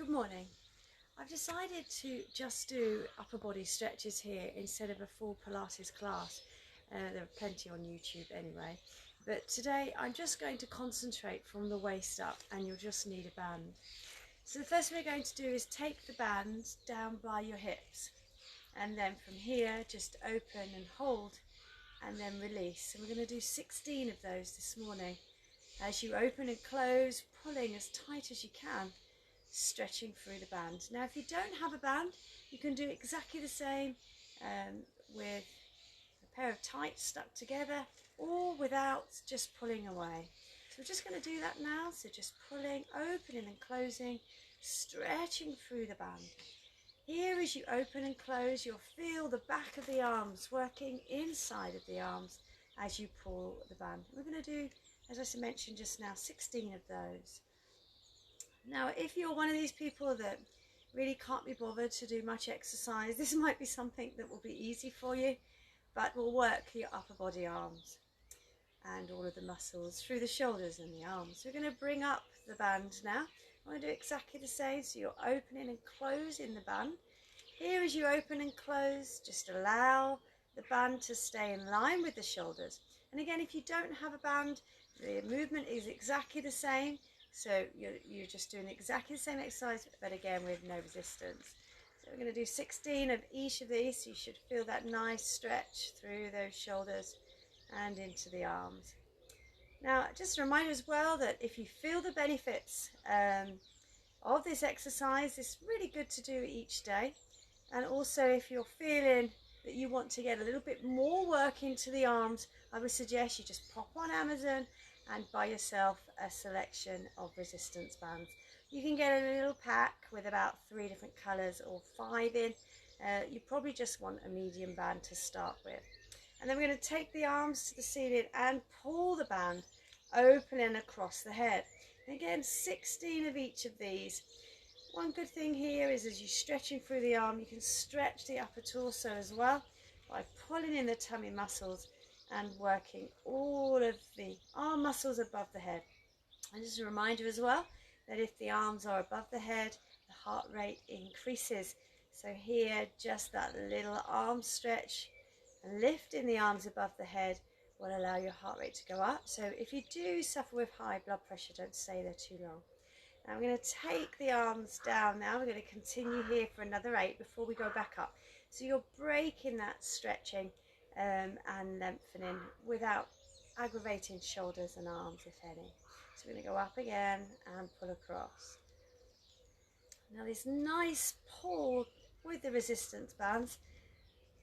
Good morning. I've decided to just do upper body stretches here instead of a full Pilates class. There are plenty on YouTube anyway. But today I'm just going to concentrate from the waist up, and you'll just need a band. So the first thing we're going to do is take the band down by your hips, and then from here just open and hold and then release. And we're going to do 16 of those this morning. As you open and close, pulling as tight as you can, stretching through the band. Now if you don't have a band, you can do exactly the same with a pair of tights stuck together or without, just pulling away. So we're just going to do that now. So just pulling, opening and closing, stretching through the band. Here as you open and close, you'll feel the back of the arms working inside of the arms as you pull the band. We're going to do, as I mentioned just now, 16 of those. Now, if you're one of these people that really can't be bothered to do much exercise, this might be something that will be easy for you, but will work your upper body arms and all of the muscles through the shoulders and the arms. So we're going to bring up the band now. I'm going to do exactly the same. So you're opening and closing the band. Here as you open and close, just allow the band to stay in line with the shoulders. And again, if you don't have a band, the movement is exactly the same. So you're just doing exactly the same exercise, but again with no resistance. So we're going to do 16 of each of these. So you should feel that nice stretch through those shoulders and into the arms. Now, just a reminder as well that if you feel the benefits of this exercise, it's really good to do each day. And also if you're feeling that you want to get a little bit more work into the arms, I would suggest you just pop on Amazon and buy yourself a selection of resistance bands. You can get a little pack with about 3 different colours or 5 in. You probably just want a medium band to start with. And then we're going to take the arms to the ceiling and pull the band open and across the head. And again, 16 of each of these. One good thing here is as you're stretching through the arm, you can stretch the upper torso as well by pulling in the tummy muscles and working all of the arm muscles above the head. And just a reminder as well that if the arms are above the head, the heart rate increases. So here, just that little arm stretch and lifting the arms above the head will allow your heart rate to go up. So if you do suffer with high blood pressure, don't stay there too long. Now I'm going to take the arms down now. We're going to continue here for another 8 before we go back up. So you're breaking that stretching and lengthening without aggravating shoulders and arms, if any. So we're going to go up again and pull across. Now this nice pull with the resistance bands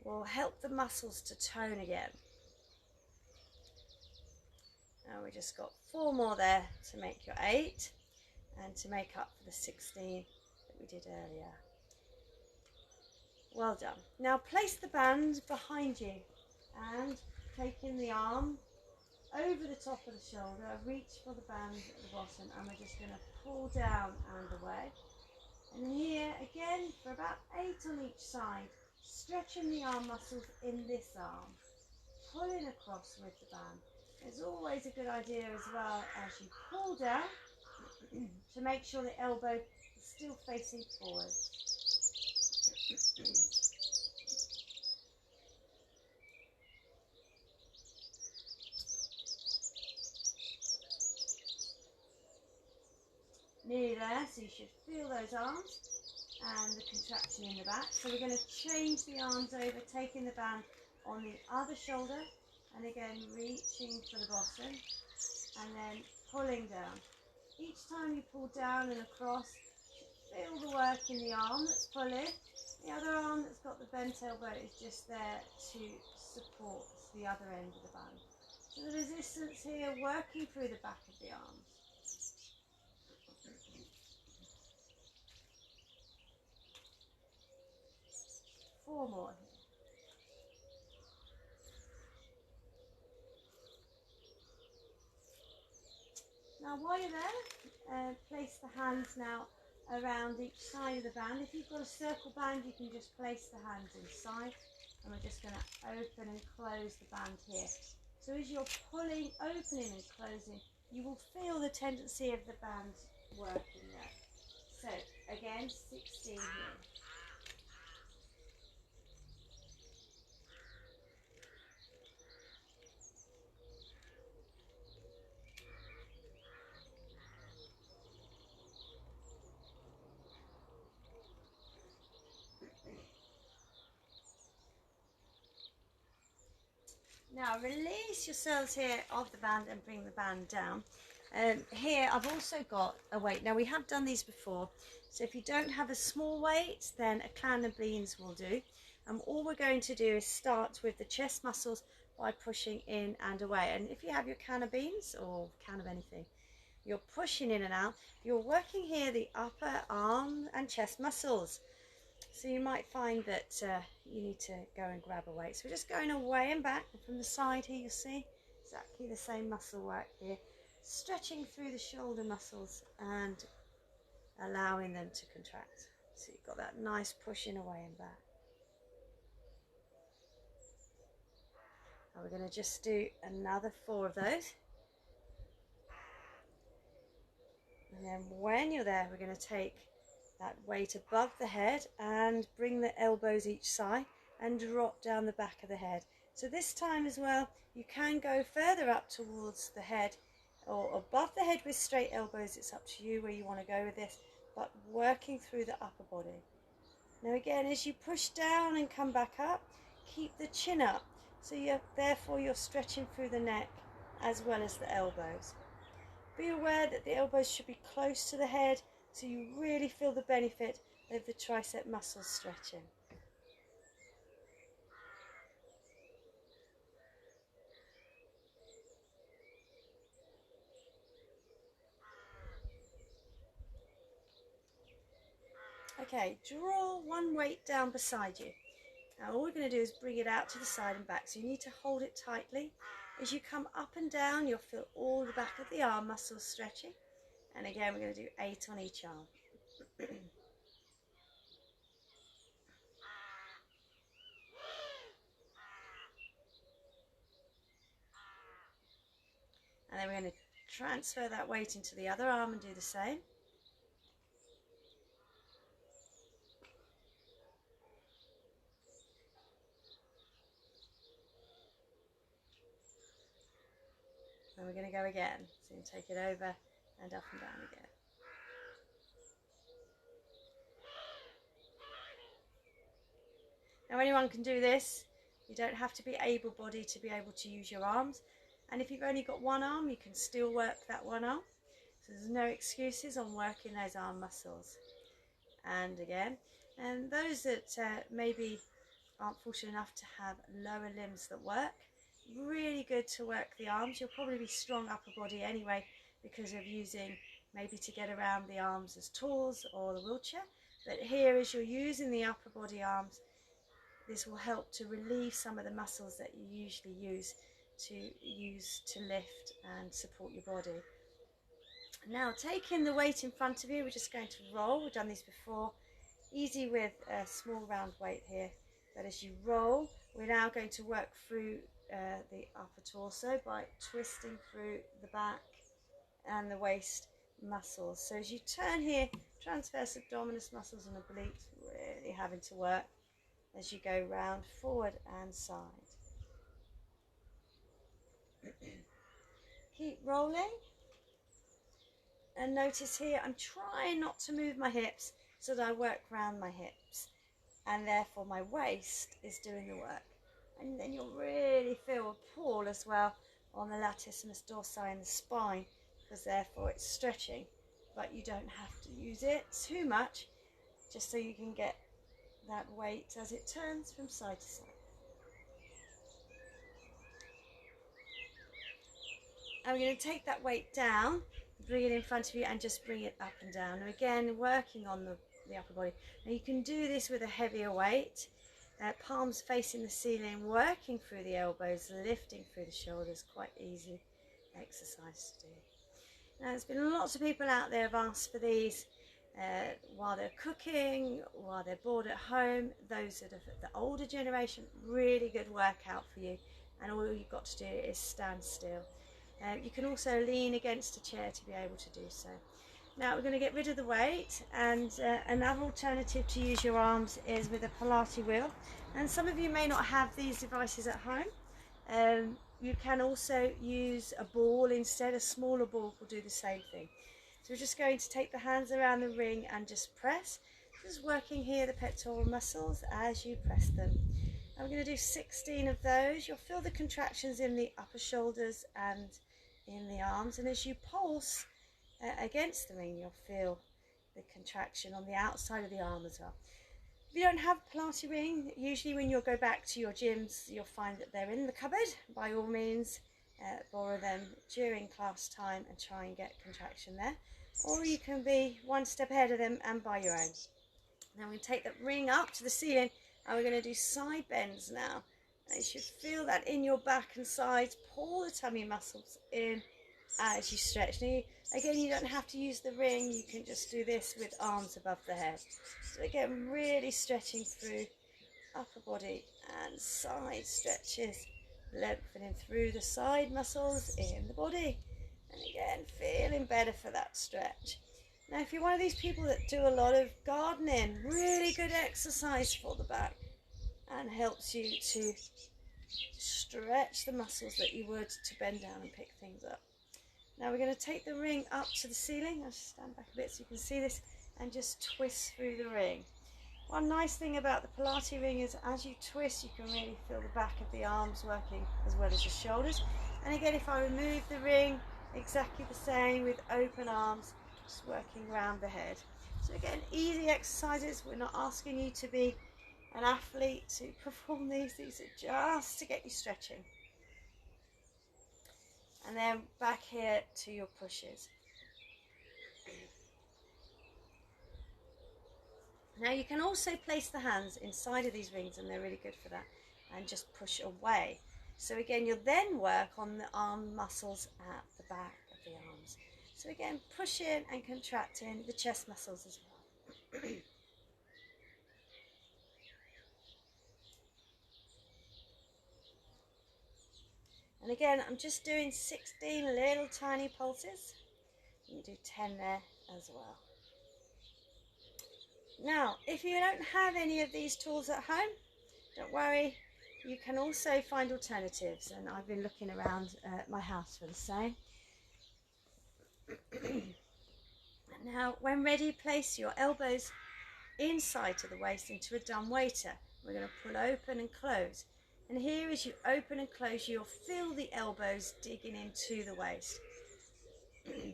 will help the muscles to tone again. Now we just got 4 more there to make your 8 and to make up for the 16 that we did earlier. Well done. Now place the band behind you and taking the arm over the top of the shoulder, reach for the band at the bottom, and we're just going to pull down and away. And here again for about 8 on each side, stretching the arm muscles in this arm, pulling across with the band. It's always a good idea as well as you pull down to make sure the elbow is still facing forward. Nearly there, so you should feel those arms and the contraction in the back. So we're going to change the arms over, taking the band on the other shoulder, and again reaching for the bottom and then pulling down. Each time you pull down and across, feel the work in the arm that's pulling. The other arm that's got the bent elbow is just there to support the other end of the band. So the resistance here working through the back of the arms. Four more here. Now while you're there, place the hands now around each side of the band. If you've got a circle band, you can just place the hands inside, and we're just going to open and close the band here. So as you're pulling, opening and closing, you will feel the tendency of the band working there. So again, again, 16 here. Now release yourselves here off the band and bring the band down. Here I've also got a weight. Now we have done these before, so if you don't have a small weight, then a can of beans will do. And all we're going to do is start with the chest muscles by pushing in and away. And if you have your can of beans or can of anything, you're pushing in and out. You're working here the upper arm and chest muscles. So you might find that you need to go and grab a weight. So we're just going away and back. And from the side here, you'll see exactly the same muscle work here. Stretching through the shoulder muscles and allowing them to contract. So you've got that nice pushing away and back. Now we're going to just do another 4 of those. And then when you're there, we're going to take that weight above the head and bring the elbows each side and drop down the back of the head. So this time as well, you can go further up towards the head or above the head with straight elbows. It's up to you where you want to go with this, but working through the upper body. Now again, as you push down and come back up, keep the chin up. So therefore you're stretching through the neck as well as the elbows. Be aware that the elbows should be close to the head, so you really feel the benefit of the tricep muscles stretching. Okay, draw one weight down beside you. Now all we're going to do is bring it out to the side and back, so you need to hold it tightly. As you come up and down, you'll feel all the back of the arm muscles stretching. And again, we're going to do 8 on each arm. And then we're going to transfer that weight into the other arm and do the same. And we're going to go again. So you can take it over and up and down again. Now anyone can do this. You don't have to be able-bodied to be able to use your arms. And if you've only got one arm, you can still work that one arm. So there's no excuses on working those arm muscles. And again, and those that maybe aren't fortunate enough to have lower limbs that work, really good to work the arms. You'll probably be strong upper body anyway because of using maybe to get around the arms as tools or the wheelchair. But here, as you're using the upper body arms, this will help to relieve some of the muscles that you usually use to lift and support your body. Now, taking the weight in front of you, we're just going to roll. We've done these before. Easy with a small round weight here. But as you roll, we're now going to work through the upper torso by twisting through the back and the waist muscles. So as you turn here, transverse abdominis muscles and obliques really having to work as you go round, forward and side. Keep rolling. And notice here, I'm trying not to move my hips so that I work round my hips. And therefore my waist is doing the work. And then you'll really feel a pull as well on the latissimus dorsi and the spine, because therefore it's stretching. But you don't have to use it too much, just so you can get that weight as it turns from side to side. And we're going to take that weight down, bring it in front of you and just bring it up and down. And again, working on the upper body. Now you can do this with a heavier weight, palms facing the ceiling, working through the elbows, lifting through the shoulders. Quite easy exercise to do. Now there's been lots of people out there have asked for these while they're cooking, while they're bored at home. Those that are the older generation, really good workout for you. And all you've got to do is stand still. You can also lean against a chair to be able to do so. Now we're going to get rid of the weight, and another alternative to use your arms is with a Pilates wheel. And some of you may not have these devices at home. You can also use a ball instead. A smaller ball will do the same thing. So we're just going to take the hands around the ring and just press. Just working here the pectoral muscles as you press them. I'm going to do 16 of those. You'll feel the contractions in the upper shoulders and in the arms, and as you pulse against the ring, you'll feel the contraction on the outside of the arm as well. If you don't have a Pilates ring, usually when you'll go back to your gyms, you'll find that they're in the cupboard. By all means, borrow them during class time and try and get contraction there. Or you can be one step ahead of them and buy your own. Now we take that ring up to the ceiling, and we're going to do side bends now. And you should feel that in your back and sides. Pull the tummy muscles in as you stretch. Now, again, you don't have to use the ring. You can just do this with arms above the head. So again, really stretching through upper body and side stretches, lengthening through the side muscles in the body. And again, feeling better for that stretch. Now, if you're one of these people that do a lot of gardening, really good exercise for the back and helps you to stretch the muscles that you would to bend down and pick things up. Now we're going to take the ring up to the ceiling. I'll just stand back a bit so you can see this, and just twist through the ring. One nice thing about the Pilates ring is as you twist, you can really feel the back of the arms working as well as the shoulders. And again, if I remove the ring, exactly the same with open arms, just working around the head. So again, easy exercises. We're not asking you to be an athlete to perform these. These are just to get you stretching. And then back here to your pushes. Now you can also place the hands inside of these rings, and they're really good for that, and just push away. So again, you'll then work on the arm muscles at the back of the arms. So again, pushing and contracting the chest muscles as well. And again, I'm just doing 16 little tiny pulses. You can do 10 there as well. Now, if you don't have any of these tools at home, don't worry. You can also find alternatives, and I've been looking around my house for the same. Now, when ready, place your elbows inside to the waist into a dumb waiter. We're going to pull open and close. And here, as you open and close, you'll feel the elbows digging into the waist. I'm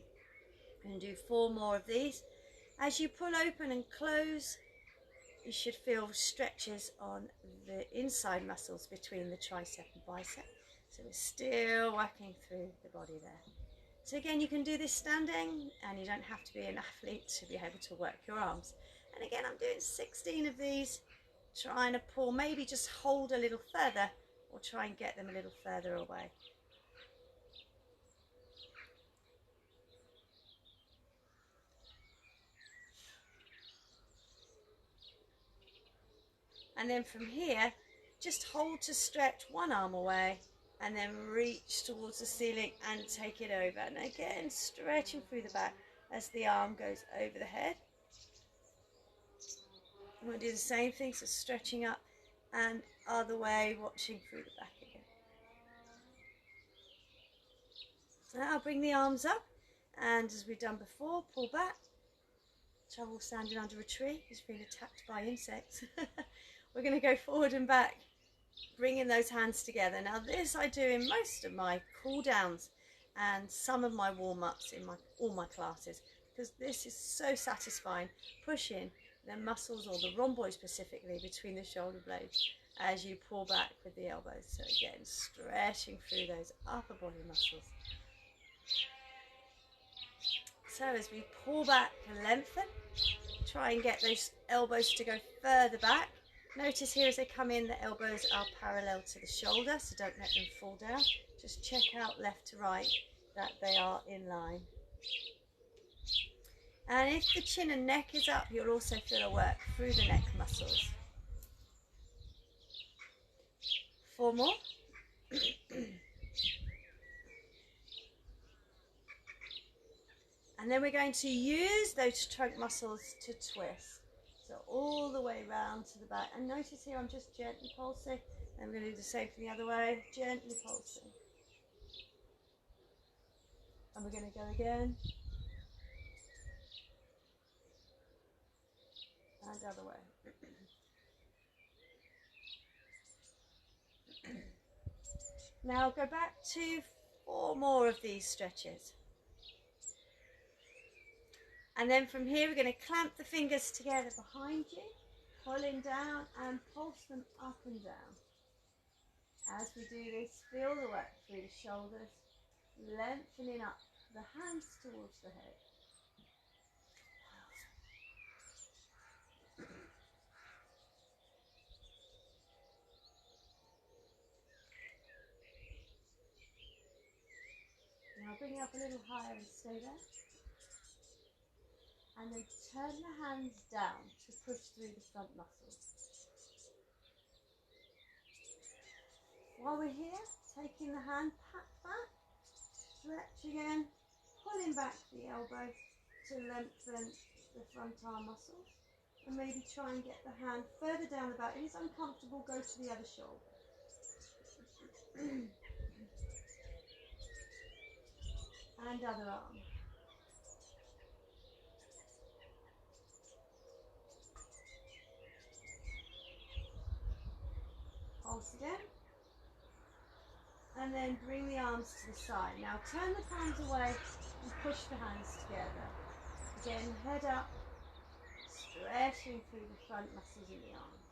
going to do 4 more of these. As you pull open and close, you should feel stretches on the inside muscles between the tricep and bicep. So we're still working through the body there. So again, you can do this standing, and you don't have to be an athlete to be able to work your arms. And again, I'm doing 16 of these, trying to pull, maybe just hold a little further, or try and get them a little further away. And then from here, just hold to stretch one arm away, and then reach towards the ceiling and take it over. And again, stretching through the back as the arm goes over the head. I'm going to do the same thing, so stretching up and other way, watching through the back again. So now I'll bring the arms up, and as we've done before, pull back. Trouble standing under a tree, he's been attacked by insects. We're going to go forward and back, bringing those hands together. Now this I do in most of my cool downs and some of my warm-ups in all my classes, because this is so satisfying, pushing the muscles, or the rhomboid specifically, between the shoulder blades as you pull back with the elbows. So again, stretching through those upper body muscles. So as we pull back and lengthen, try and get those elbows to go further back. Notice here as they come in, the elbows are parallel to the shoulder, so don't let them fall down. Just check out left to right that they are in line. And if the chin and neck is up, you'll also feel a work through the neck muscles. 4 more. And then we're going to use those trunk muscles to twist. So all the way round to the back. And notice here I'm just gently pulsing. And we're going to do the same from the other way, gently pulsing. And we're going to go again. And the other way. Now go back to 4 more of these stretches. And then from here we're going to clamp the fingers together behind you, pulling down and pulse them up and down. As we do this, feel the work through the shoulders, lengthening up the hands towards the head. Now bring it up a little higher and stay there. And then turn the hands down to push through the front muscles. While we're here, taking the hand back, stretch again, pulling back the elbow to lengthen the front arm muscles. And maybe try and get the hand further down the back. If it's uncomfortable, go to the other shoulder. And other arm. Pulse again. And then bring the arms to the side. Now turn the palms away and push the hands together. Again, head up, stretching through the front muscles in the arms.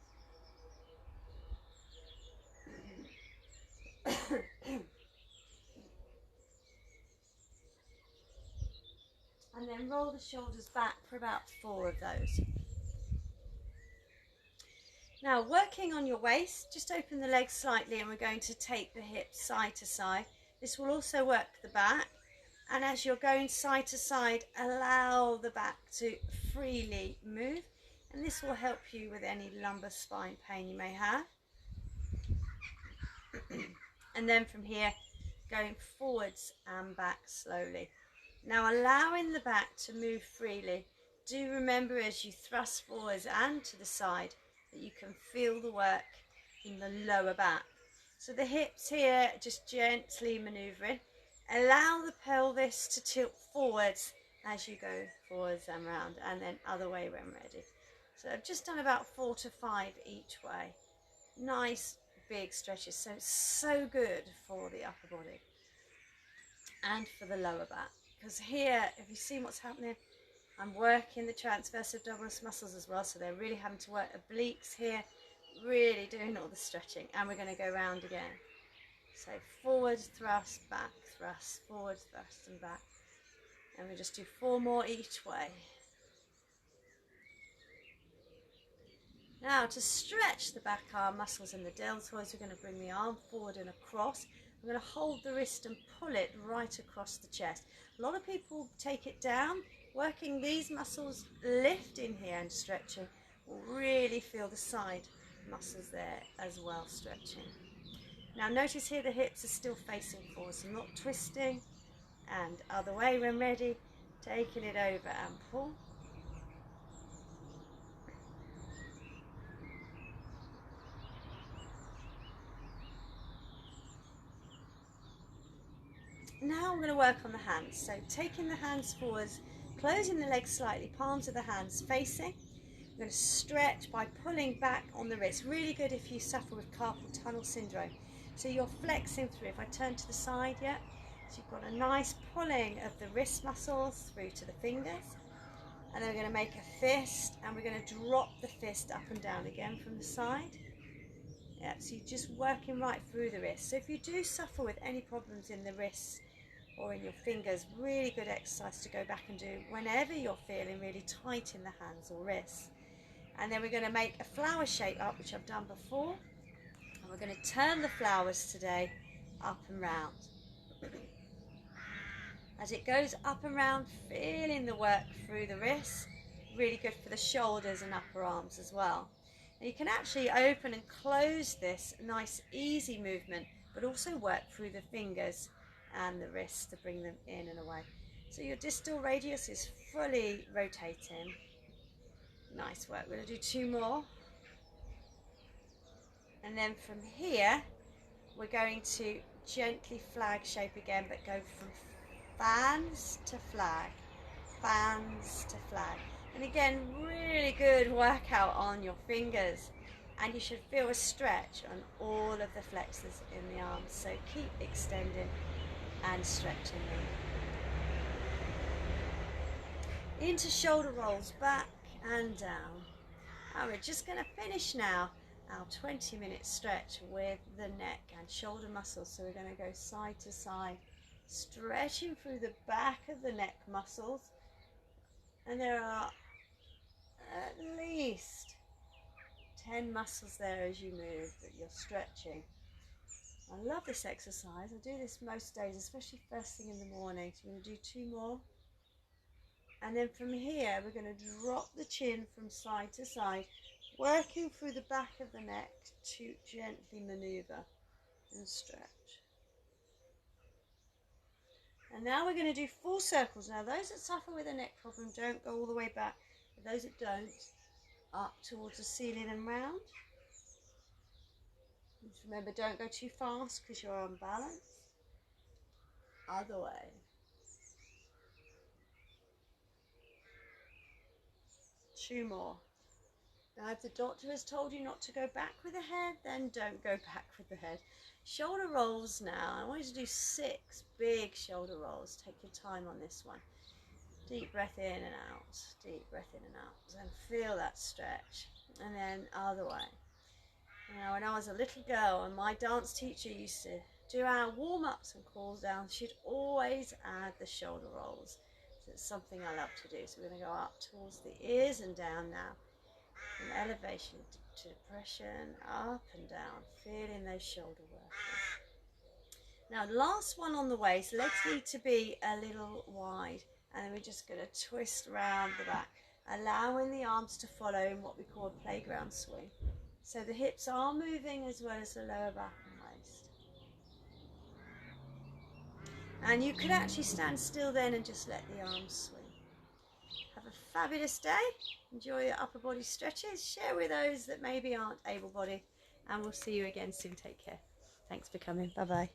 And then roll the shoulders back for about 4 of those. Now working on your waist, just open the legs slightly and we're going to take the hips side to side. This will also work the back, and as you're going side to side, allow the back to freely move, and this will help you with any lumbar spine pain you may have. And then from here, going forwards and back slowly. Now allowing the back to move freely. Do remember as you thrust forwards and to the side that you can feel the work in the lower back. So the hips here, just gently manoeuvring. Allow the pelvis to tilt forwards as you go forwards and round, and then other way when ready. So I've just done about 4 to 5 each way. Nice big stretches, so good for the upper body and for the lower back. Because here, if you see what's happening, I'm working the transverse abdominis muscles as well, so they're really having to work obliques here, really doing all the stretching. And we're going to go round again. So forward thrust, back thrust, forward thrust and back. And we just do 4 more each way. Now to stretch the back arm muscles and the deltoids, we're going to bring the arm forward and across. I'm going to hold the wrist and pull it right across the chest. A lot of people take it down. Working these muscles, lifting here and stretching, will really feel the side muscles there as well, stretching. Now notice here the hips are still facing forward, so not twisting, and other way when ready, taking it over and pull. Now I'm going to work on the hands, so taking the hands forwards, closing the legs slightly, palms of the hands facing. I'm going to stretch by pulling back on the wrist. Really good if you suffer with carpal tunnel syndrome. So you're flexing through. If I turn to the side, yeah, so you've got a nice pulling of the wrist muscles through to the fingers. And then we're going to make a fist, and we're going to drop the fist up and down again from the side. Yeah, so you're just working right through the wrist. So if you do suffer with any problems in the wrists or in your fingers, really good exercise to go back and do whenever you're feeling really tight in the hands or wrists. And then we're going to make a flower shape up, which I've done before. And we're going to turn the flowers today up and round. As it goes up and round, feeling the work through the wrists. Really good for the shoulders and upper arms as well. Now you can actually open and close this, nice easy movement, but also work through the fingers and the wrists to bring them in and away. So your distal radius is fully rotating. Nice work. We're going to do 2 more. And then from here, we're going to gently flag shape again, but go from fans to flag, fans to flag. And again, really good workout on your fingers. And you should feel a stretch on all of the flexors in the arms. So keep extending and stretching them. Into shoulder rolls, back and down. And we're just going to finish now our 20-minute stretch with the neck and shoulder muscles. So we're going to go side to side, stretching through the back of the neck muscles. And there are at least 10 muscles there as you move that you're stretching. I love this exercise. I do this most days, especially first thing in the morning. So we're going to do 2 more. And then from here, we're going to drop the chin from side to side, working through the back of the neck to gently maneuver and stretch. And now we're going to do full circles. Now those that suffer with a neck problem don't go all the way back. But those that don't, up towards the ceiling and round. Just remember, don't go too fast because you're unbalanced. Other way. 2 more. Now if the doctor has told you not to go back with the head, then don't go back with the head. Shoulder rolls now. I want you to do 6 big shoulder rolls. Take your time on this one. Deep breath in and out. Deep breath in and out. And feel that stretch. And then other way. Now when I was a little girl and my dance teacher used to do our warm-ups and calls down, she'd always add the shoulder rolls. So it's something I love to do. So we're going to go up towards the ears and down now. From elevation to depression, up and down, feeling those shoulder working. Now last one on the way, so legs need to be a little wide, and then we're just going to twist around the back, allowing the arms to follow in what we call a playground swing. So the hips are moving as well as the lower back and waist. And you could actually stand still then and just let the arms swing. Have a fabulous day. Enjoy your upper body stretches. Share with those that maybe aren't able-bodied. And we'll see you again soon. Take care. Thanks for coming. Bye-bye.